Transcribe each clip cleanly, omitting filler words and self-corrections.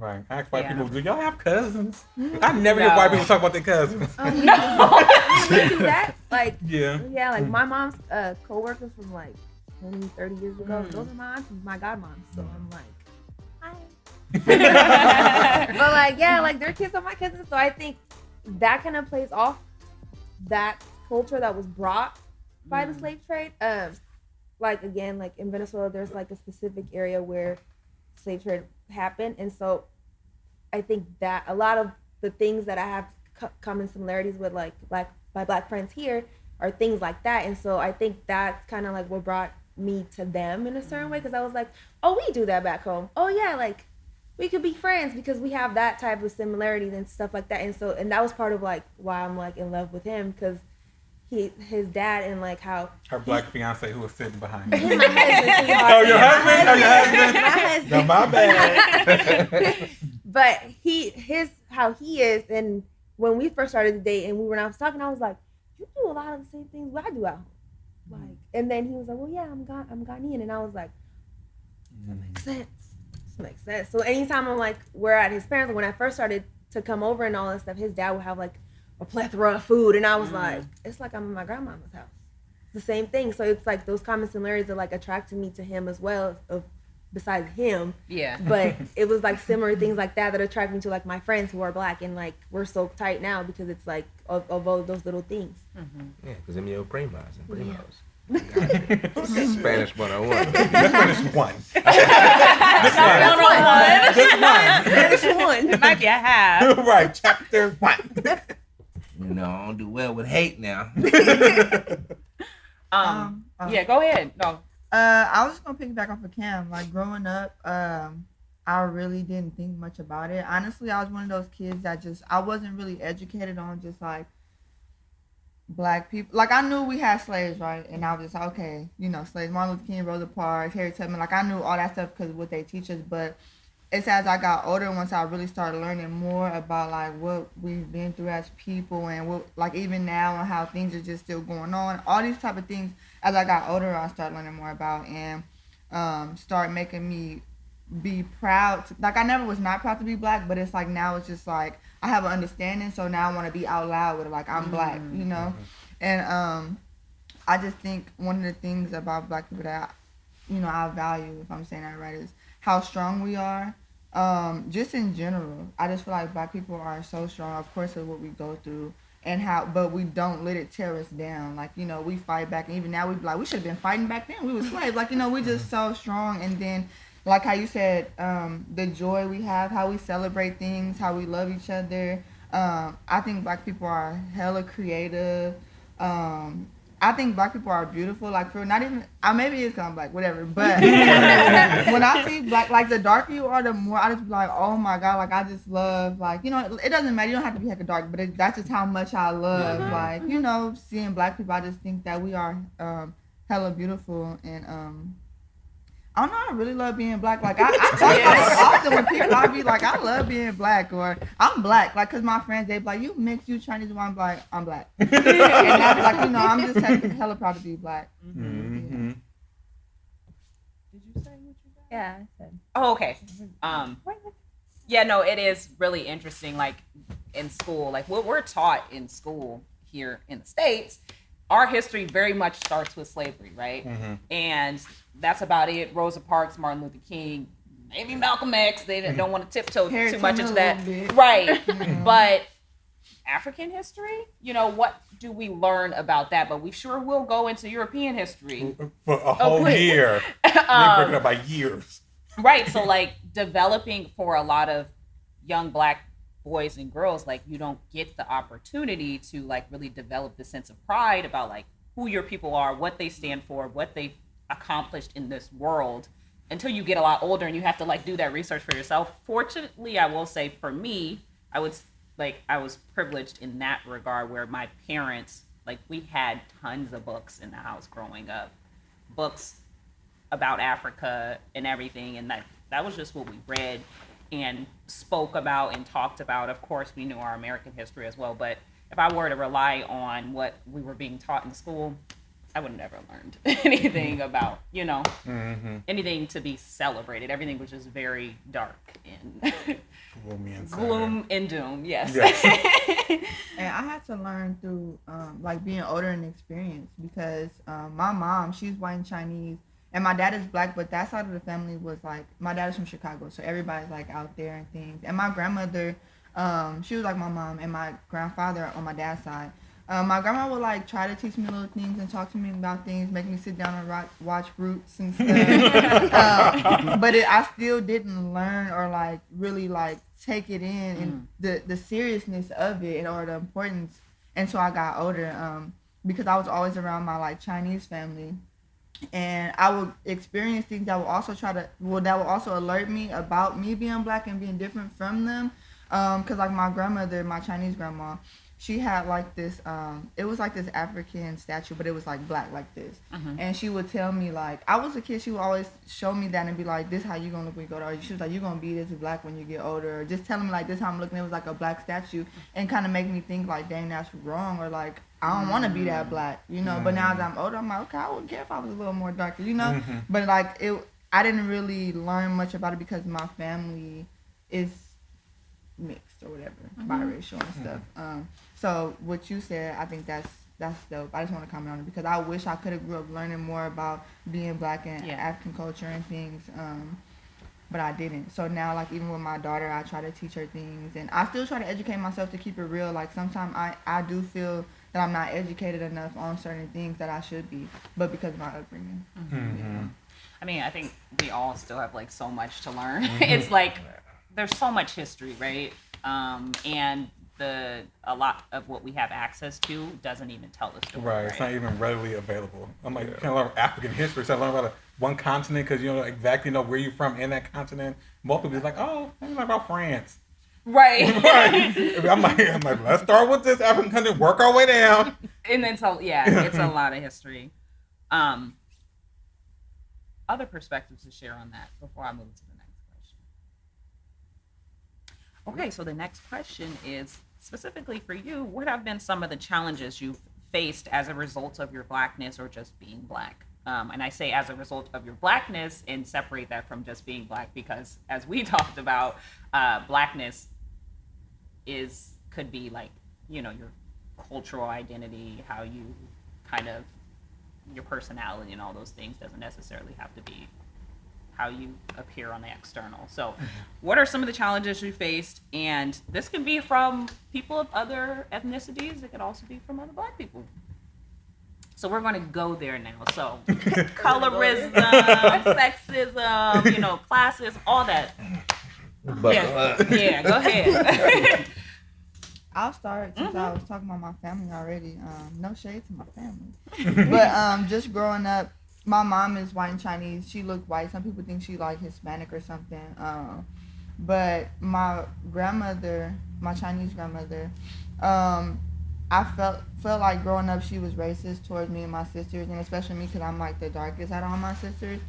Right. I ask white people, do y'all have cousins? I never hear No. white people talk about their cousins. No. We do that. Like, Yeah. yeah, like my mom's co-workers from like 20, 30 years ago. Mm. Those are my aunties, my godmoms. So I'm like, hi. Right. But like, yeah, like their kids are my cousins. So I think that kind of plays off that culture that was brought by the slave trade. Like again, like in Venezuela, there's like a specific area where slave trade happened, and so I think that a lot of the things that I have common similarities with, like my black friends here, are things like that. And so I think that's kind of like what brought me to them in a certain way, because I was like, oh, we do that back home. Oh yeah, like we could be friends because we have that type of similarities and stuff like that. And that was part of like why I'm like in love with him, because his dad, and like how her black fiance who was sitting behind me. my husband, sweetheart. Oh, your husband? Oh, your husband? My husband. No, my bad. But how he is, and when we first started to date and I was talking, I was like, you do a lot of the same things I do at home. Like, and then he was like, well, yeah, I'm Ghanaian, and I was like, that makes sense. This makes sense. So anytime I'm like, we're at his parents, when I first started to come over and all that stuff, his dad would have like a plethora of food, and I was like, it's like I'm in my grandmama's house. It's the same thing. So it's like those common similarities that like attracted me to him as well, besides him. Yeah. But it was like similar things like that attract me to like my friends who are black, and like we're so tight now because it's like of all those little things. Mm-hmm. Yeah, because I'm your primos and primos. Spanish 101. That's Spanish 1. Spanish one. It might be a half. Right, chapter 1. You know, I don't do well with hate now. Yeah, go ahead. No. I was just gonna piggyback off of Cam. Like growing up, I really didn't think much about it. Honestly, I was one of those kids that I wasn't really educated on just like black people. Like I knew we had slaves, right? And I was just like, okay, you know, slaves, Martin Luther King, Rosa Parks, Harriet Tubman. Like I knew all that stuff because of what they teach us. But it's as I got older, once I really started learning more about like what we've been through as people, and what like even now, and how things are just still going on, all these type of things. As I got older, I started learning more about, and start making me be proud. Like I never was not proud to be black, but it's like now it's just like I have an understanding, so now I want to be out loud with it, like I'm black, you know. And I just think one of the things about black people that I value, if I'm saying that right, is how strong we are. Just in general, I just feel like black people are so strong, of course, of what we go through, but we don't let it tear us down. Like, we fight back, and even now we be like, we should have been fighting back then. We were slaves. Like, we just so strong. And then, like how you said, the joy we have, how we celebrate things, how we love each other. I think black people are hella creative. I think black people are beautiful. Like, for not even, maybe it's because I'm black, whatever. But when I see black, like, the darker you are, the more I just be like, oh my God, like, I just love, like, it doesn't matter. You don't have to be like a dark, but that's just how much I love, like, seeing black people. I just think that we are hella beautiful. And I don't know, I really love being black. Like, I talk about it often with people. I be like, I love being black, or I'm black. Like, because my friends, they be like, you mixed, you Chinese. I'm like, I'm black. And that's like, I'm just hella proud to be black. Mm-hmm. Yeah. Did you say what you got? Yeah, I said. Oh, okay. Yeah, no, it is really interesting. Like, in school, like what we're taught in school here in the States, our history very much starts with slavery, right? Mm-hmm. And that's about it. Rosa Parks, Martin Luther King, maybe Malcolm X. They don't want to tiptoe too much into that. Right. But African history, what do we learn about that? But we sure will go into European history. For a whole year. They break it up by years. Right. So, like, developing for a lot of young black boys and girls, like, you don't get the opportunity to, like, really develop the sense of pride about, like, who your people are, what they stand for, what they've accomplished in this world, until you get a lot older and you have to, like, do that research for yourself. Fortunately, I will say, for me, I was privileged in that regard, where my parents, like, we had tons of books in the house growing up, books about Africa and everything, and that was just what we read and spoke about and talked about. Of course, we knew our American history as well, but if I were to rely on what we were being taught in school, I would have never learned anything about, Mm-hmm. anything to be celebrated. Everything was just very dark and Gloomy and sad. gloom and doom. Yes. And I had to learn through like being older and experience because my mom, she's white and Chinese, and my dad is black, but that side of the family was like my dad is from Chicago, so everybody's like out there and things. And my grandmother, she was like my mom, and my grandfather on my dad's side. My grandma would like try to teach me little things and talk to me about things, make me sit down and watch Roots and stuff. But I still didn't learn or like really like take it in and the seriousness of it or the importance until I got older. Because I was always around my like Chinese family, and I would experience things that will also that will also alert me about me being black and being different from them. Cause like my grandmother, my Chinese grandma, she had like this, it was like this African statue, but it was like black like this. And she would tell me like, I was a kid, she would always show me that and be like, this how you gonna look when you go to art. She was like, you're gonna be this black when you get older. Or just telling me like, this how I'm looking. It was like a black statue and kind of make me think like, dang, that's wrong. Or like, I don't want to be that black, But now that I'm older, I'm like, okay, I wouldn't care if I was a little more darker, But like, I didn't really learn much about it because my family is mixed or whatever, biracial and stuff. So what you said, I think that's dope. I just want to comment on it because I wish I could have grew up learning more about being black and African culture and things, but I didn't. So now, like even with my daughter, I try to teach her things, and I still try to educate myself to keep it real. Like sometimes I do feel that I'm not educated enough on certain things that I should be, but because of my upbringing. I mean, I think we all still have like so much to learn. It's like there's so much history, right? And a lot of what we have access to doesn't even tell the story. Right, it's not even readily available. I'm like, you can't learn African history, so I learn about one continent because you don't exactly know where you're from in that continent. Most people be like, oh, let me learn about France. Right. Right. I'm like, let's start with this African country, work our way down. And then it's a lot of history. Other perspectives to share on that before I move to the next question. Okay, so the next question is specifically for you. What have been some of the challenges you've faced as a result of your blackness or just being black? And I say as a result of your blackness and separate that from just being black because as we talked about, blackness could be like, your cultural identity, how you kind of, your personality and all those things doesn't necessarily have to be how you appear on the external. So what are some of the challenges you faced? And this can be from people of other ethnicities. It could also be from other black people. So we're going to go there now. So colorism, sexism, classism, all that. Yeah, go ahead. I'll start since I was talking about my family already. No shade to my family. But just growing up, my mom is white and Chinese. She looked white. Some people think she like Hispanic or something. But my grandmother, my Chinese grandmother, I felt like growing up she was racist towards me and my sisters, and especially me because I'm like the darkest out of all my sisters.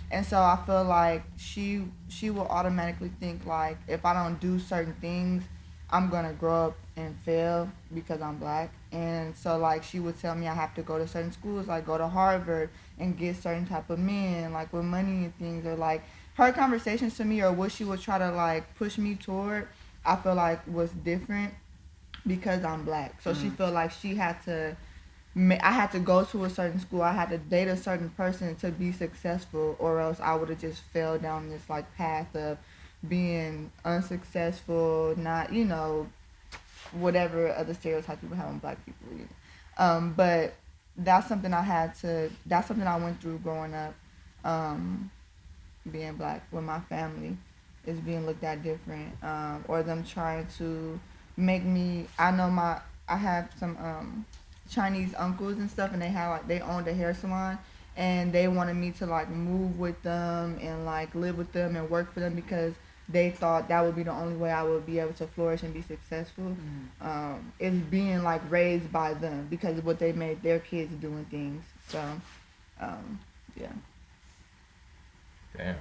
And so I feel like she will automatically think like if I don't do certain things, I'm gonna grow up and fail because I'm black. And so like she would tell me I have to go to certain schools, like go to Harvard and get certain type of men like with money and things, or like her conversations to me or what she would try to like push me toward, I feel like was different because I'm black. So she felt like she had to I had to go to a certain school, I had to date a certain person to be successful, or else I would have just fell down this like path of being unsuccessful, not, whatever other stereotypes people have on black people. But that's something I went through growing up, being black with my family, is being looked at different, or them trying to make me, I have some Chinese uncles and stuff, and they owned a hair salon, and they wanted me to like move with them and like live with them and work for them because they thought that would be the only way I would be able to flourish and be successful. Is being like raised by them because of what they made their kids doing things. So, yeah. Damn.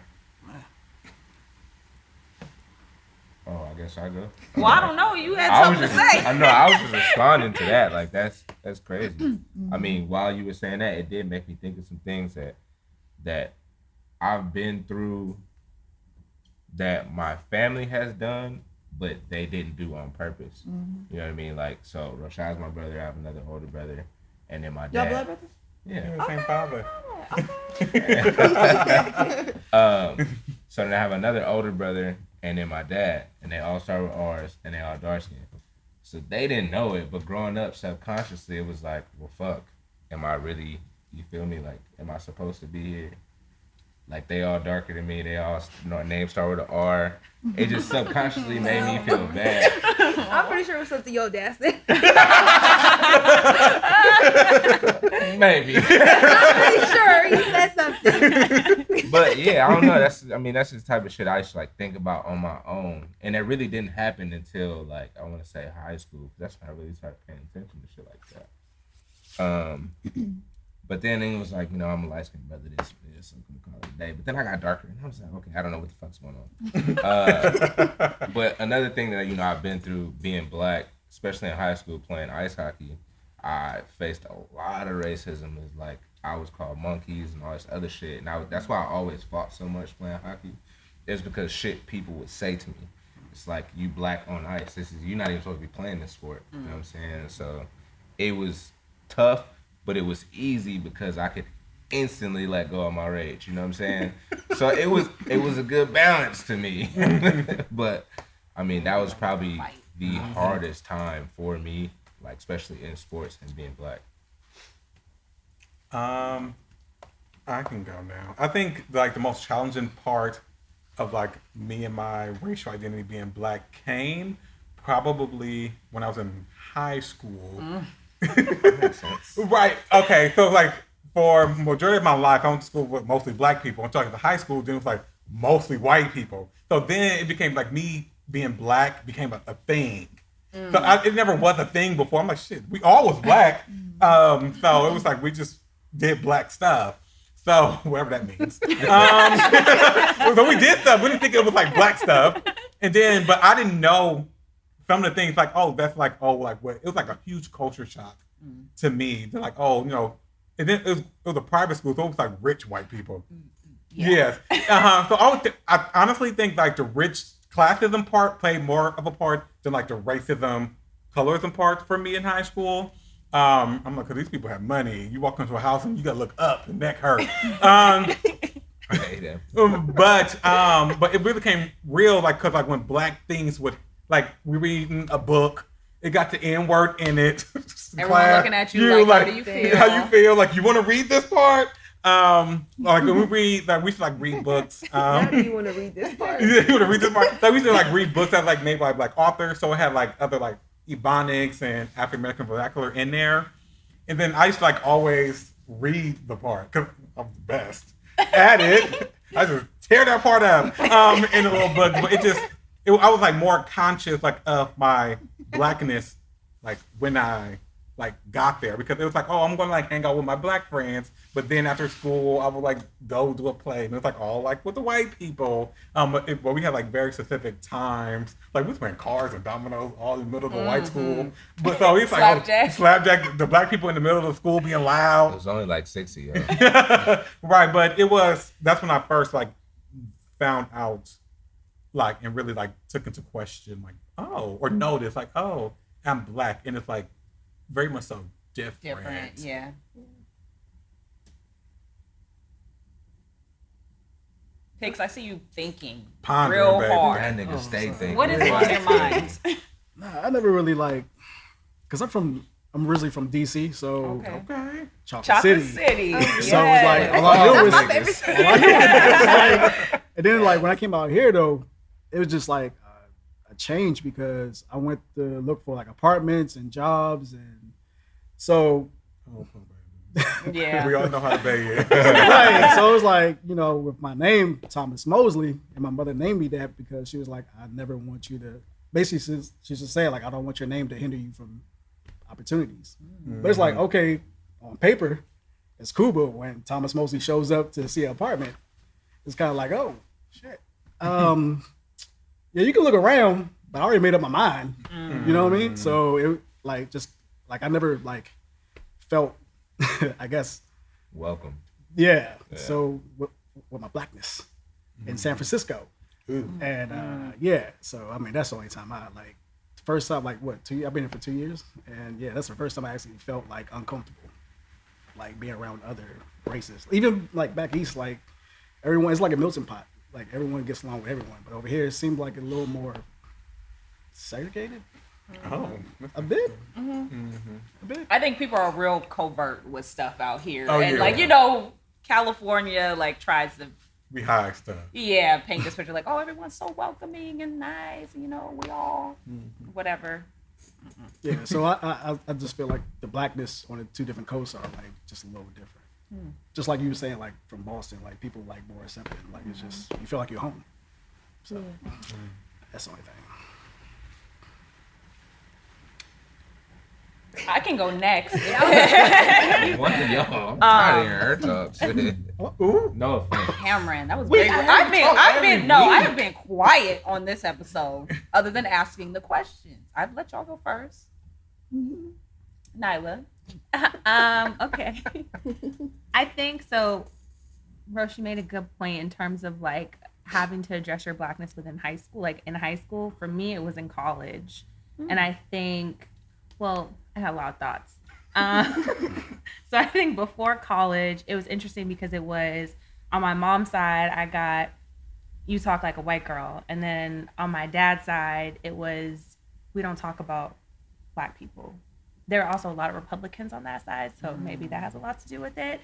Oh, I guess I go. Well, I don't know. You had I was something just, to say. I know, I was just responding to that. Like that's crazy. I mean, while you were saying that, it did make me think of some things that I've been through that my family has done, but they didn't do on purpose. You know what I mean? Like, so Rashad's my brother. I have another older brother, and then my Y'all dad. blood brothers? Yeah. The same father. So then I have another older brother, and then my dad, and they all start with R's, and they all dark skinned. So they didn't know it, but growing up subconsciously, it was like, well, fuck, am I really? You feel me? Like, am I supposed to be here? Like they all darker than me. They all names start with an R. It just subconsciously made me feel bad. I'm pretty sure it was something your dad said. Maybe. I'm pretty sure he said something. But yeah, I don't know. That's the type of shit I used to like think about on my own, and it really didn't happen until like I want to say high school. That's when I really started paying attention to shit like that. But then it was like, I'm a light skinned brother. This, I'm gonna call it a day. But then I got darker, and I was like, okay, I don't know what the fuck's going on. But another thing that I've been through being black, especially in high school playing ice hockey, I faced a lot of racism. It's like I was called monkeys and all this other shit, and that's why I always fought so much playing hockey. It's because shit people would say to me. It's like, you black on ice. You're not even supposed to be playing this sport. You know what I'm saying? So it was tough, but it was easy because I could instantly let go of my rage. You know what I'm saying? So it was a good balance to me. But I mean, that was probably the hardest time for me, like especially in sports and being black. I can go now. I think like the most challenging part of like me and my racial identity being black came probably when I was in high school. That makes sense. Right. Okay. So like for majority of my life, I went to school with mostly black people. I'm talking to high school, then it was like mostly white people. So then it became like me being black became a thing. So it never was a thing before. I'm like, shit, we all was black. So it was like we just did black stuff. So whatever that means. So we did stuff. We didn't think it was like black stuff. And then, but I didn't know some of the things like, oh, that's like, oh, like what? It was like a huge culture shock to me. They're like, oh, and then it was a private school, so it was like rich white people. Yeah. Yes. So I honestly think like the rich classism part played more of a part than like the racism, colorism part for me in high school. I'm like, because these people have money. You walk into a house and you gotta look up, the neck hurt. I hate them. But it really became real, like, because like when black things would, like, we reading a book, it got the N word in it. Everyone looking at you like, how do you feel? How you feel? Like, you want to read this part? Like when we read, like we used to like read books. How do you want to read this part? You want to read this part? Like we used to like read books that like made by black authors, so it had like other like Ebonics and African American vernacular in there. And then I used to like always read the part because I'm the best at it. I just tear that part up in the little book. But I was like more conscious like of my blackness like when I like got there, because it was like, oh, I'm gonna like hang out with my black friends, but then after school I would like go do a play, and it was like all like with the white people. But we had like very specific times, like we was playing cards and dominoes all in the middle of the white school. But so it's like slapjack, the black people in the middle of the school being loud. It was only like 60. Right, but that's when I first like found out, like, and really like took into question like, oh, or noticed like, oh, I'm black, and it's like very much so different. Yeah. Pix, I see you thinking Pondering, real baby. hard. That nigga stay thinking. What is on your mind? Nah, I never really like, cause I'm originally from DC, so Okay. Chocolate City. So Yes. it was like all I knew was, That's my favorite city. all I knew was like, and then like when I came out here though, it was just like a change, because I went to look for like apartments and jobs, and so Yeah. We all know how to bay it. right. So it was like, with my name Thomas Mosley, and my mother named me that because she was like, I never want you to. Basically, she's just saying like, I don't want your name to hinder you from opportunities. But it's like, okay, on paper, it's cool, but when Thomas Mosley shows up to see an apartment, it's kind of like, oh shit. Yeah, you can look around, but I already made up my mind. You know what I mean? So it like just like I never like felt, I guess. Welcome. Yeah. Yeah. So with my blackness in San Francisco, Ooh. and yeah. So I mean, that's the only time I like. First time, like what? I've been here for 2 years, and yeah, that's the first time I actually felt like uncomfortable, like being around other races. Even like back east, like everyone, it's like a melting pot. Like everyone gets along with everyone, but over here it seemed like a little more segregated. Oh. A bit. A bit. I think people are real covert with stuff out here, Oh, and yeah. like, you know, California like tries to We hide stuff. paint this picture like, oh, everyone's so welcoming and nice, you know, we all whatever. Yeah. So I just feel like the blackness on the two different coasts are like just a little different. Just like you were saying, like from Boston, like people like more accepting. Like it's just you feel like you're home. So that's the only thing. I can go next. One of y'all. I'm tired of hearing her talk. Shit. Ooh. No offense. Cameron, that was Wait, great. I haven't talked every I week. have been quiet on this episode, other than asking the questions. I've let y'all go first. Nyla. Okay. I think so. Roshi made a good point in terms of like having to address your blackness within high school. Like in high school, for me, it was in college, and I think, well, I had a lot of thoughts. So I think before college, it was interesting because it was on my mom's side, I got you talk like a white girl, and then on my dad's side, it was we don't talk about black people. There are also a lot of Republicans on that side, so maybe that has a lot to do with it.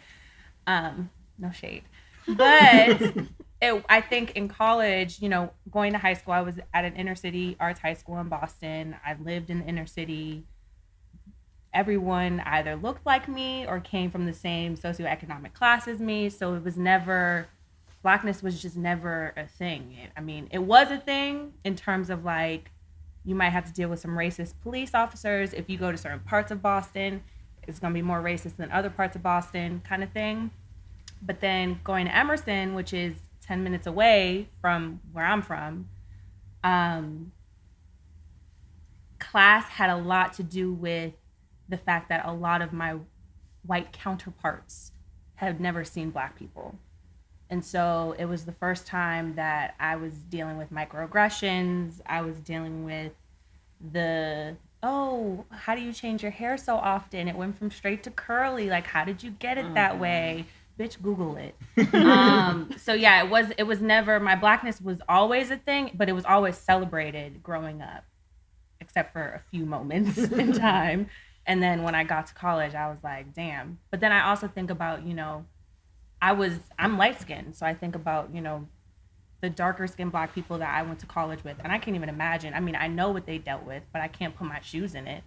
No shade. But I think in college, you know, going to high school, I was at an inner city arts high school in Boston. I lived in the inner city. Everyone either looked like me or came from the same socioeconomic class as me. So it was never, blackness was just never a thing. I mean, it was a thing in terms of like, you might have to deal with some racist police officers. If you go to certain parts of Boston, it's going to be more racist than other parts of Boston kind of thing. But then going to Emerson, which is 10 minutes away from where I'm from, class had a lot to do with the fact that a lot of my white counterparts had never seen black people. And so it was the first time that I was dealing with microaggressions. I was dealing with how do you change your hair so often? It went from straight to curly. Like, how did you get it that way? Bitch, Google it. So yeah, it was never, my blackness was always a thing, but it was always celebrated growing up, except for a few moments in time. And then when I got to college, I was like, damn. But then I also think about, you know, I'm light skinned. So I think about, you know, the darker skinned black people that I went to college with. And I can't even imagine. I mean, I know what they dealt with, but I can't put my shoes in it.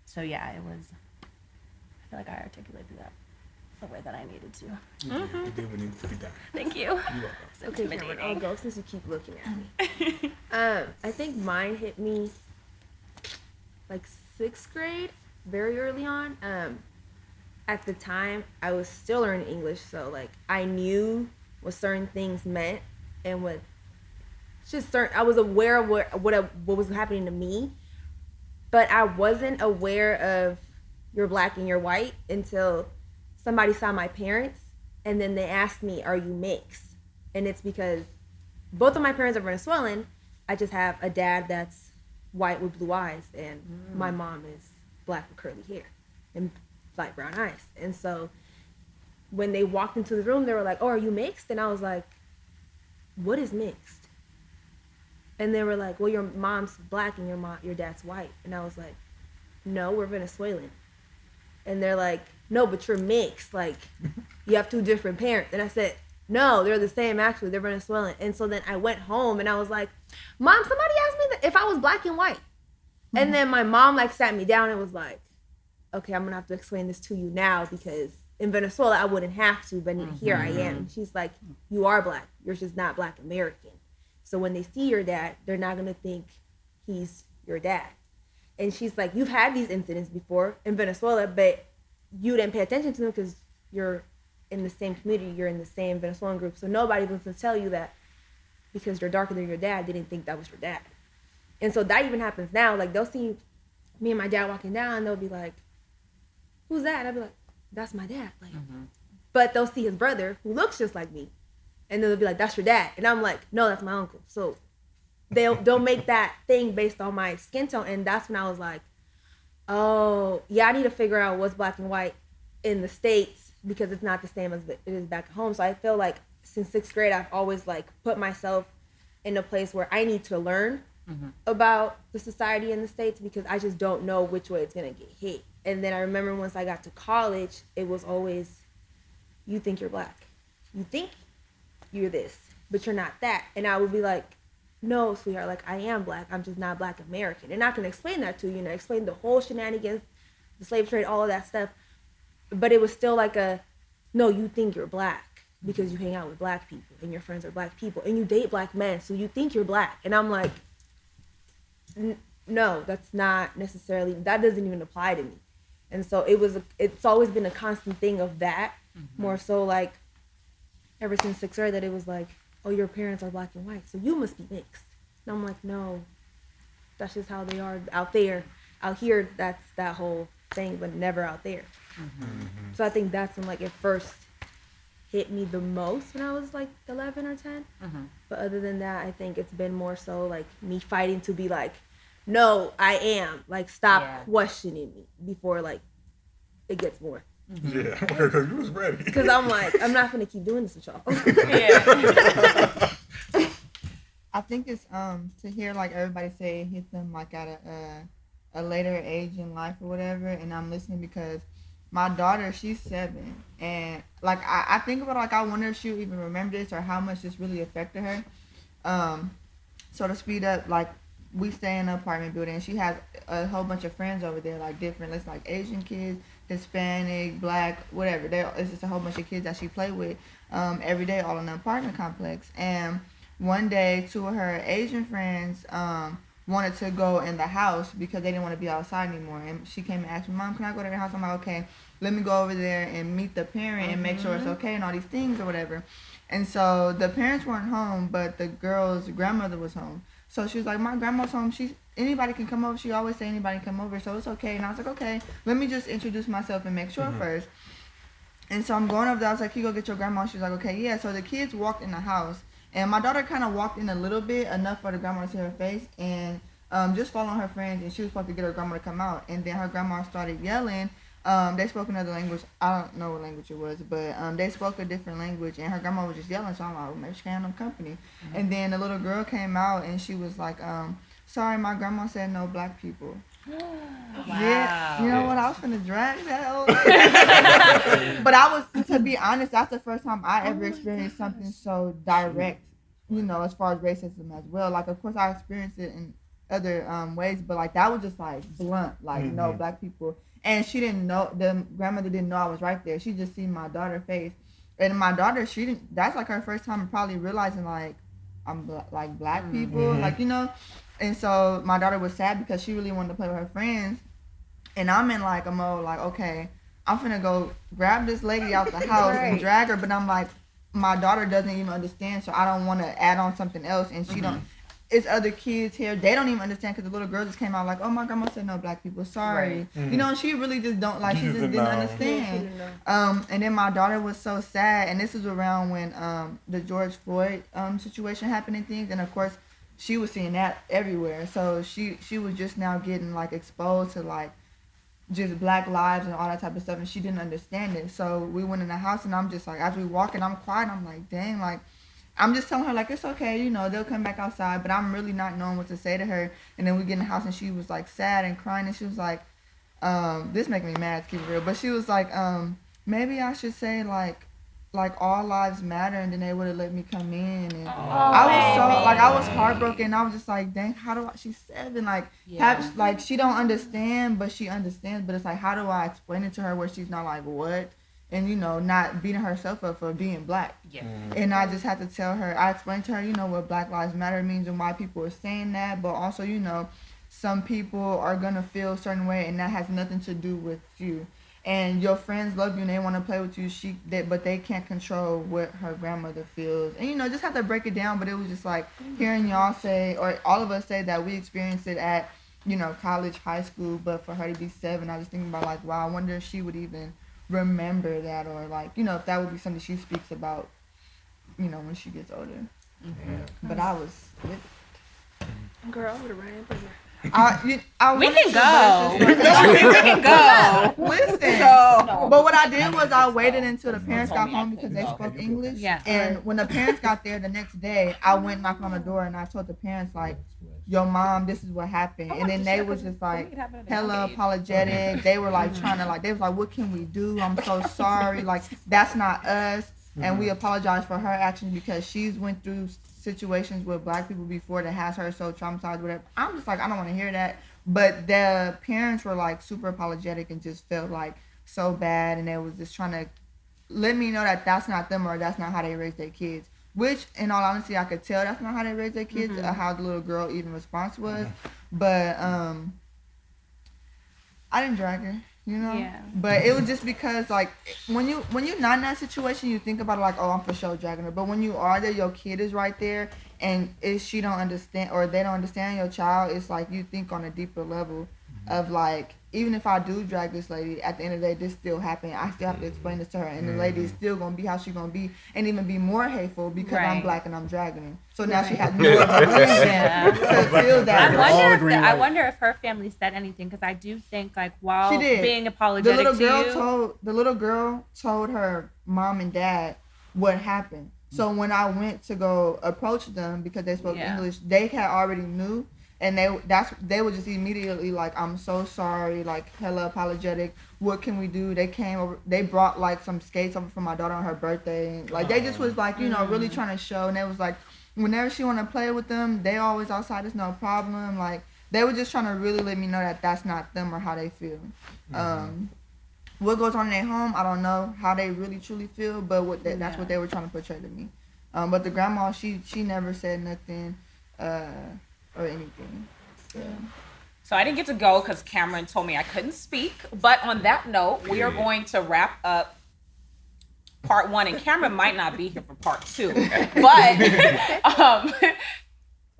So yeah, I feel like I articulated that the way that I needed to. You did what needed to be done. Thank you. You're welcome. So Okay, Cameron, I'll intimidating. go since you keep looking at me. I think mine hit me like 6th grade, very early on. At the time, I was still learning English, so like I knew what certain things meant and what just certain. I was aware of what was happening to me, but I wasn't aware of you're black and you're white until somebody saw my parents, and then they asked me, "Are you mixed?" And it's because both of my parents are Venezuelan. I just have a dad that's white with blue eyes, and my mom is black with curly hair and light brown eyes. And so when they walked into the room, they were like, "Oh, are you mixed?" And I was like, "What is mixed?" And they were like, "Well, your mom's black and your dad's white." And I was like, "No, we're Venezuelan." And they're like, "No, but you're mixed. Like, you have 2 different parents." And I said, "No, they're the same, actually. They're Venezuelan." And so then I went home and I was like, "Mom, somebody asked me if I was black and white." And then my mom like sat me down and was like, "Okay, I'm gonna have to explain this to you now, because in Venezuela I wouldn't have to, but here I am." She's like, "You are black. You're just not black American. So when they see your dad, they're not gonna think he's your dad." And she's like, "You've had these incidents before in Venezuela, but you didn't pay attention to them because you're in the same community, you're in the same Venezuelan group. So nobody wants to tell you that because you're darker than your dad, they didn't think that was your dad. And so that even happens now. Like they'll see me and my dad walking down, and they'll be like, "Who's that?" And I'll be like, "That's my dad." Like, but they'll see his brother who looks just like me, and they'll be like, "That's your dad," and I'm like, "No, that's my uncle." So they'll make that thing based on my skin tone, and that's when I was like, "Oh, yeah, I need to figure out what's black and white in the States because it's not the same as it is back at home." So I feel like since 6th grade, I've always like put myself in a place where I need to learn about the society in the States because I just don't know which way it's gonna get hit. And then I remember once I got to college, it was always, you think you're black. You think you're this, but you're not that. And I would be like, no, sweetheart, like I am black. I'm just not black American. And I can explain that to you, explain the whole shenanigans, the slave trade, all of that stuff. But it was still like no, you think you're black because you hang out with black people and your friends are black people and you date black men. So you think you're black. And I'm like, no, that's not necessarily, that doesn't even apply to me. And so it's always been a constant thing of that, more so like ever since 6th grade that it was like, oh, your parents are black and white, so you must be mixed. And I'm like, no, that's just how they are out there. Out here, that's that whole thing, but never out there. So I think that's when like it first hit me the most when I was like 11 or 10. But other than that, I think it's been more so like me fighting to be like, no, I am. Like, stop questioning me before like it gets more. Yeah, because you was ready. Because I'm like, I'm not gonna keep doing this with y'all. I think it's to hear like everybody say it hit them like at a later age in life or whatever, and I'm listening because my daughter, she's 7, and like I think about like I wonder if she'll even remember this or how much this really affected her. So to speed up, like we stay in an apartment building, and she has a whole bunch of friends over there, like different, it's like Asian kids, Hispanic, Black, whatever. It's just a whole bunch of kids that she play with every day, all in the apartment complex. And one day, 2 of her Asian friends wanted to go in the house because they didn't want to be outside anymore. And she came and asked me, "Mom, can I go to their house?" I'm like, okay, let me go over there and meet the parent and make sure it's okay and all these things or whatever. And so the parents weren't home, but the girl's grandmother was home. So she was like, my grandma's home. Anybody can come over. She always say anybody can come over, so it's okay. And I was like, okay, let me just introduce myself and make sure first. And so I'm going over there. I was like, you go get your grandma. She was like, okay, yeah. So the kids walked in the house, and my daughter kind of walked in a little bit, enough for the grandma to see her face, and just following her friends. And she was supposed to get her grandma to come out. And then her grandma started yelling. They spoke another language. I don't know what language it was, but they spoke a different language, and her grandma was just yelling. So I'm like, well, maybe she can't have no company. And then the little girl came out, and she was like, sorry, my grandma said no black people. Yeah, you know what? I was finna drag that over. But I was, to be honest, that's the first time I ever experienced something so direct, as far as racism as well. Like, of course, I experienced it in other ways, but like that was just like blunt, like no black people. And she didn't know, the grandmother didn't know I was right there. She just seen my daughter's face. And my daughter, that's like her first time probably realizing like I'm like black people, like, And so my daughter was sad because she really wanted to play with her friends. And I'm in like a mode like, okay, I'm finna go grab this lady out the house and drag her. But I'm like, my daughter doesn't even understand, so I don't want to add on something else. And she don't. It's other kids here. They don't even understand because the little girl just came out like, oh, my grandma said no black people. Sorry. And she really just don't like, she just didn't understand. And then my daughter was so sad. And this is around when the George Floyd situation happened and things. And of course, she was seeing that everywhere. So she was just now getting like exposed to like just black lives and all that type of stuff. And she didn't understand it. So we went in the house and I'm just like, as we walk and I'm quiet, I'm like, dang, like, I'm just telling her, like, it's okay, they'll come back outside, but I'm really not knowing what to say to her. And then we get in the house, and she was, like, sad and crying, and she was like, this making me mad, to keep it real, but she was like, maybe I should say, like all lives matter, and then they would have let me come in. And I was heartbroken. I was just like, dang, how do I, she's 7, like, she don't understand, but she understands, but it's like, how do I explain it to her where she's not like, what? And, not beating herself up for being black. Yeah. And I just had to tell her, I explained to her, what Black Lives Matter means and why people are saying that. But also, some people are going to feel a certain way and that has nothing to do with you. and your friends love you and they want to play with you, but they can't control what her grandmother feels. And, you know, just have to break it down. But it was just like hearing y'all say, or all of us say that we experienced it at, you know, college, high school. But for her to be 7, I was thinking about like, wow, I wonder if she would even remember that, or like, you know, if that would be something she speaks about, you know, when she gets older. Yeah. But I was with Girl, I would have ran into her. We wanted can to, go. but it's just We can go. Listen, No. but what I did was I waited until the parents got told me I home because they couldn't spoke go. English. Yeah. And when the parents got there the next day, I went knocked on the door and I told the parents like, "Yo, mom, this is what happened." And then they was just like hella apologetic. They were like trying to like, they was like, "What can we do? I'm so sorry. Like that's not us." And we apologize for her actions because she's went through situations with black people before that has her so traumatized. Whatever. I'm just like, I don't want to hear that. But the parents were like super apologetic and just felt like so bad, and they was just trying to let me know that that's not them or that's not how they raise their kids. Which, in all honesty, I could tell that's not how they raise their kids, or how the little girl even response was. But I didn't drag her, you know. Yeah. But it was just because like when you're not in that situation, you think about it like, oh, I'm for sure dragging her. But when you are there, your kid is right there. And if she don't understand or they don't understand your child, it's like you think on a deeper level of like, even if I do drag this lady, at the end of the day, this still happened. I still have to explain this to her. And the lady is still going to be how she's going to be and even be more hateful because I'm Right. black and I'm dragging her. So now she has no other reason Yeah. to feel that. I wonder if her family said anything, because I do think like while She did. being The apologetic little girl told her mom and dad what happened. So when I went to go approach them because they spoke Yeah. English, they had already knew, and they were just immediately like, I'm so sorry, like hella apologetic. What can we do? They came over, they brought like some skates over for my daughter on her birthday, and like they just was like, you know, really trying to show. And they was like, whenever she want to play with them, they always outside. It's no problem. Like they were just trying to really let me know that that's not them or how they feel. What goes on in their home, I don't know how they really truly feel, but that's what they were trying to portray to me. But the grandma, she never said nothing or anything. Yeah. So I didn't get to go because Cameron told me I couldn't speak. But on that note, we are going to wrap up part 1, and Cameron might not be here for part 2. But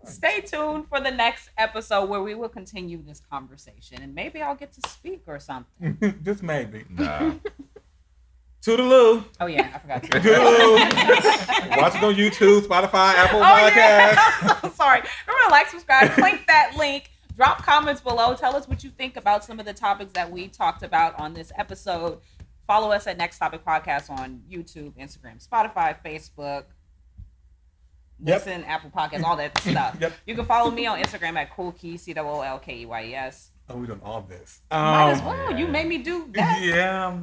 stay tuned for the next episode where we will continue this conversation, and maybe I'll get to speak or something. Just maybe. Nah. Toodaloo. Oh yeah, I forgot to. Toodaloo. Watch it on YouTube, Spotify, Apple Podcasts. I'm so sorry. Remember to like, subscribe, click that link, drop comments below. Tell us what you think about some of the topics that we talked about on this episode. Follow us at Next Topic Podcast on YouTube, Instagram, Spotify, Facebook. Listen, Apple Podcasts, all that stuff. Yep. You can follow me on Instagram at CoolKey, CoolKeys. Oh, we doing all this. Might as well. You made me do that. Yeah.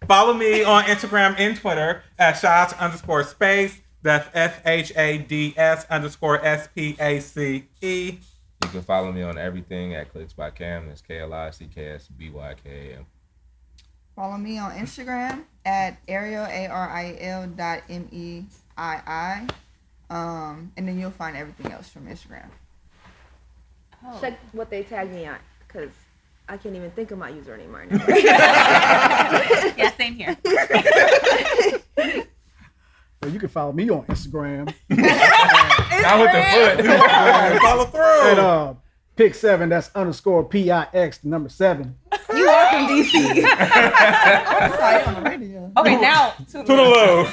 Follow me on Instagram and Twitter at shots_space. That's SHADS_SPACE. You can follow me on everything at Clicks by Cam. That's KLICKSBYKAM. Follow me on Instagram at Ariel ARIL.MEII. And then you'll find everything else from Instagram. Oh. Check what they tag me on, because I can't even think of my username right now. Yeah, same here. Well, you can follow me on Instagram Not with the foot. Follow through. at Pick7. That's _PIX, the number 7. You are from DC. I'm sorry, on the radio. Okay, now Toodaloo.